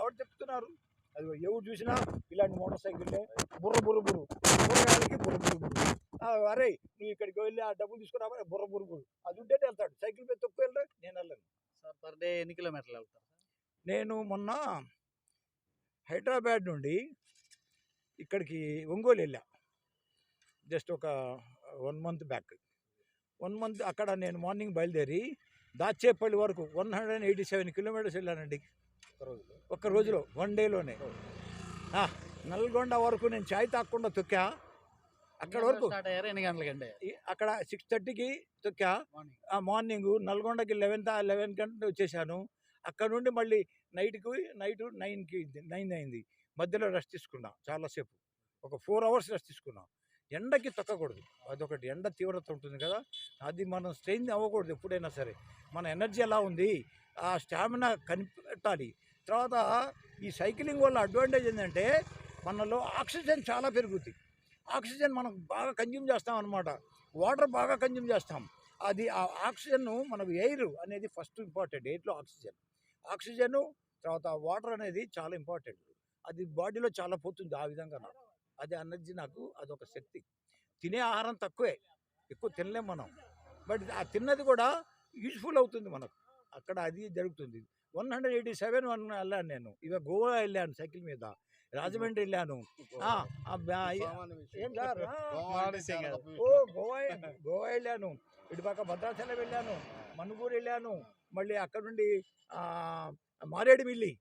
కాబట్టి చెప్తున్నారు. అది ఎవరు చూసినా ఇలాంటి మోటార్ సైకిల్లే బుర్ర బుర్ర బుర్రు కూరగాయలకి బుర్ర బుర్ర బుర్రు. అరే నువ్వు ఇక్కడికి వెళ్ళి ఆ డబ్బులు తీసుకురా బుర్ర బుర్ర బుర్రు. అది ఉంటేనే వెళ్తాడు. సైకిల్ మీద తొక్కు వెళ్ళరా, నేను వెళ్ళను. సార్ పర్ డే ఎన్ని కిలోమీటర్లు వెళ్తారు? నేను మొన్న హైదరాబాద్ నుండి ఇక్కడికి ఒంగోలు వెళ్ళా. జస్ట్ ఒక 1 మంత్ బ్యాక్. 1 మంత్ అక్కడ నేను మార్నింగ్ బయలుదేరి దాచేపల్లి వరకు 187 కిలోమీటర్స్ వెళ్ళానండి ఒక్క రోజులో, 1 డేలోనే. నల్గొండ వరకు నేను చాయ్ తాగకుండా తొక్కా. అక్కడ వరకు ఎన్ని గంటలకండి? అక్కడ 6:30కి తొక్కా. మార్నింగ్ నల్గొండకి 11 గంటలకు వచ్చేసాను. అక్కడ నుండి మళ్ళీ నైట్ 9 అయింది. మధ్యలో రెస్ట్ తీసుకున్నా చాలాసేపు, ఒక 4 అవర్స్ రెస్ట్ తీసుకున్నా. ఎండకి తొక్కకూడదు, అదొకటి. ఎండ తీవ్రత ఉంటుంది కదా, అది మనం స్ట్రెయిన్ అవ్వకూడదు ఎప్పుడైనా సరే. మన ఎనర్జీ ఎలా ఉంది, ఆ స్టామినా కనిపెట్టాలి. తర్వాత ఈ సైక్లింగ్ వల్ల అడ్వాంటేజ్ ఏంటంటే మనలో ఆక్సిజన్ చాలా పెరుగుతుంది. ఆక్సిజన్ మనం బాగా కన్జ్యూమ్ చేస్తాం అనమాట. వాటర్ బాగా కన్జ్యూమ్ చేస్తాం. అది ఆ ఆక్సిజన్ మనకు ఎయిర్ అనేది ఫస్ట్ ఇంపార్టెంట్. ఎయిర్లో ఆక్సిజను తర్వాత వాటర్ అనేది చాలా ఇంపార్టెంట్. అది బాడీలో చాలా పోతుంది ఆ విధంగా. నాకు అది ఎనర్జీ, నాకు అదొక శక్తి. తినే ఆహారం తక్కువే, ఎక్కువ తినలేం మనం. బట్ ఆ తిన్నది కూడా యూజ్ఫుల్ అవుతుంది మనకు. అక్కడ అది జరుగుతుంది. 187 వెళ్ళాను నేను. ఇక గోవా వెళ్ళాను సైకిల్ మీద, రాజమండ్రి వెళ్ళాను. ఏం సార్ గోవా వెళ్ళాను, ఇటుపక్క భద్రాచలం వెళ్ళాను, మనుగూరు వెళ్ళాను. మళ్ళీ అక్కడ నుండి మారేడుమిల్లి.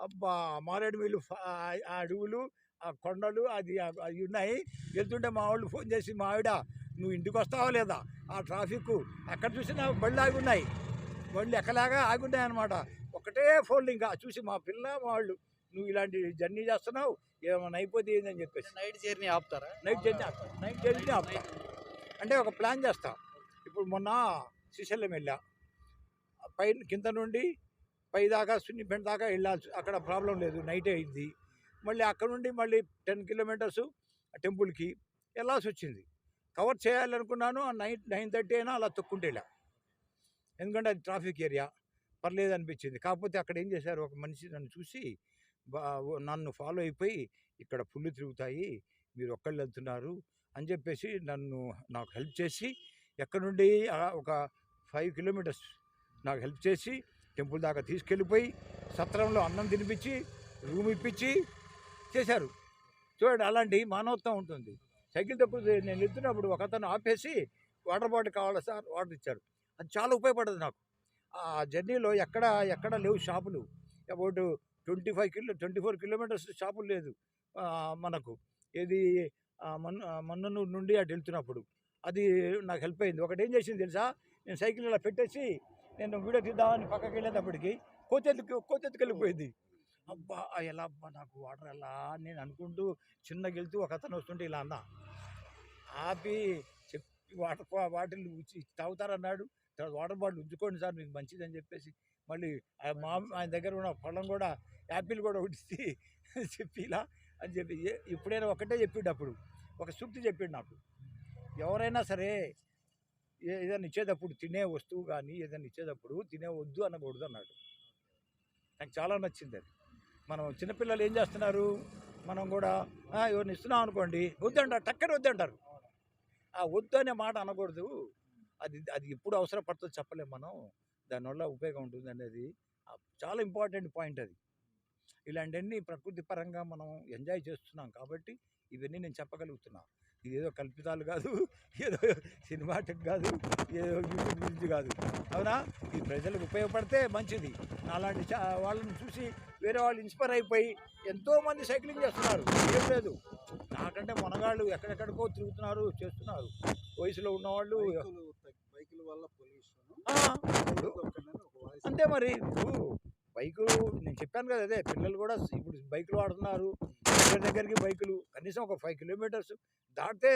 అబ్బా మారేడుమిల్లి ఆ అడవులు, ఆ కొండలు, అది ఉన్నాయి. వెళ్తుంటే మా వాళ్ళు ఫోన్ చేసి, మా ఆవిడ నువ్వు ఇంటికి వస్తావా లేదా, ఆ ట్రాఫిక్ ఎక్కడ చూసినా బళ్ళు ఆగి ఉన్నాయి, బళ్ళు ఎక్కలాగా ఆగి ఉన్నాయి అనమాట. ఒకటే ఫోన్లు ఇంకా చూసి మా పిల్ల మా వాళ్ళు, నువ్వు ఇలాంటి జర్నీ చేస్తున్నావు, ఏమైనా అయిపోతే ఏందని చెప్పేసి. నైట్ జర్నీ ఆపుతారా? నైట్ జర్నీ ఆపుతా. అంటే ఒక ప్లాన్ చేస్తా. ఇప్పుడు మొన్న శ్రీశైలం వెళ్ళా, కింద నుండి పై దాకా సున్నిపేట దాకా వెళ్ళాల్సి, అక్కడ ప్రాబ్లం లేదు, నైటే అయింది. మళ్ళీ అక్కడ నుండి మళ్ళీ 10 కిలోమీటర్స్ టెంపుల్కి వెళ్ళాల్సి వచ్చింది. కవర్ చేయాలనుకున్నాను. 9:30 అయినా అలా తొక్కుంటే వెళ్ళా, ఎందుకంటే అది ట్రాఫిక్ ఏరియా, పర్లేదు అనిపించింది. కాకపోతే అక్కడ ఏం చేశారు, ఒక మనిషి నన్ను చూసి నన్ను ఫాలో అయిపోయి, ఇక్కడ పుల్లు తిరుగుతాయి, మీరు ఒక్కళ్ళు వెళ్తున్నారు అని చెప్పేసి నాకు హెల్ప్ చేసి, ఎక్కడ నుండి ఒక 5 కిలోమీటర్స్ నాకు హెల్ప్ చేసి టెంపుల్ దాకా తీసుకెళ్ళిపోయి సత్రంలో అన్నం తినిపించి రూమ్ ఇప్పించి చేశారు. చూడండి, అలాంటి మానవత్వం ఉంటుంది. సైకిల్ తక్కువ నేను వెళ్తున్నప్పుడు ఒక అతను ఆపేసి వాటర్ బాటిల్ కావాలా సార్, వాటర్ ఇచ్చారు. అది చాలా ఉపయోగపడుతుంది నాకు. ఆ జర్నీలో ఎక్కడ లేవు షాపులు. అబౌట్ 24 కిలోమీటర్స్ షాపులు లేదు మనకు. ఏది మన్ననూరు నుండి అటు వెళ్తున్నప్పుడు అది నాకు హెల్ప్ అయింది. ఒకటి ఏం చేసింది తెలుసా, నేను సైకిల్ ఇలా పెట్టేసి నేను వీడియో తీద్దామని పక్కకి వెళ్ళేటప్పటికి కోతెత్తుకు వెళ్ళిపోయింది. అబ్బా ఎలా అబ్బా నాకు వాటర్ ఎలా నేను అనుకుంటూ చిన్నగా వెళ్తూ ఒక అతను వస్తుంటే ఇలా అన్నా, ఆపి చెప్పి వాటర్ తాగుతారన్నాడు. తర్వాత వాటర్ బాటిల్ ఉంచుకోండి సార్ మీకు మంచిదని చెప్పేసి, మళ్ళీ ఆయన దగ్గర ఉన్న పళ్ళం కూడా, యాపిల్ కూడా ఉడిసి చెప్పి ఇలా అని చెప్పి, ఎప్పుడైనా ఒకటే చెప్పిండు. అప్పుడు ఒక సూక్తి చెప్పిండు నాకు, ఎవరైనా సరే ఏదైనా ఇచ్చేటప్పుడు, తినే వస్తువు కానీ ఏదైనా ఇచ్చేటప్పుడు తినేవద్దు అనకూడదు అన్నాడు. నాకు చాలా నచ్చింది అది. మనం చిన్నపిల్లలు ఏం చేస్తున్నారు, మనం కూడా ఎవరిని ఇస్తున్నాం అనుకోండి, వద్దంటారు, టక్కని వద్దంటారు. ఆ వద్దు అనే మాట అనకూడదు. అది ఎప్పుడు అవసరపడుతుందో చెప్పలేము మనం, దానివల్ల ఉపయోగం ఉంటుంది అనేది చాలా ఇంపార్టెంట్ పాయింట్ అది. ఇలాంటివన్నీ ప్రకృతి పరంగా మనం ఎంజాయ్ చేస్తున్నాం కాబట్టి ఇవన్నీ నేను చెప్పగలుగుతున్నా. ఇదేదో కల్పితాలు కాదు, ఏదో సినిమాటిక్ కాదు, ఏదో యూట్యూబ్ గురించి కాదు. అవునా, ఈ ప్రజలకు ఉపయోగపడితే మంచిది. అలాంటి వాళ్ళని చూసి వేరే వాళ్ళు ఇన్స్పైర్ అయిపోయి ఎంతోమంది సైక్లింగ్ చేస్తున్నారు. ఏం లేదు, నాకంటే మనగాళ్ళు ఎక్కడెక్కడికో తిరుగుతున్నారు, చేస్తున్నారు. వయసులో ఉన్నవాళ్ళు బైకుల వల్ల పొల్యూషన్ అంతే. మరి ఇప్పుడు బైకులు నేను చెప్పాను కదా, అదే పిల్లలు కూడా ఇప్పుడు బైకులు వాడుతున్నారు. దగ్గరికి బైకులు కనీసం ఒక 5 కిలోమీటర్స్ దాటితే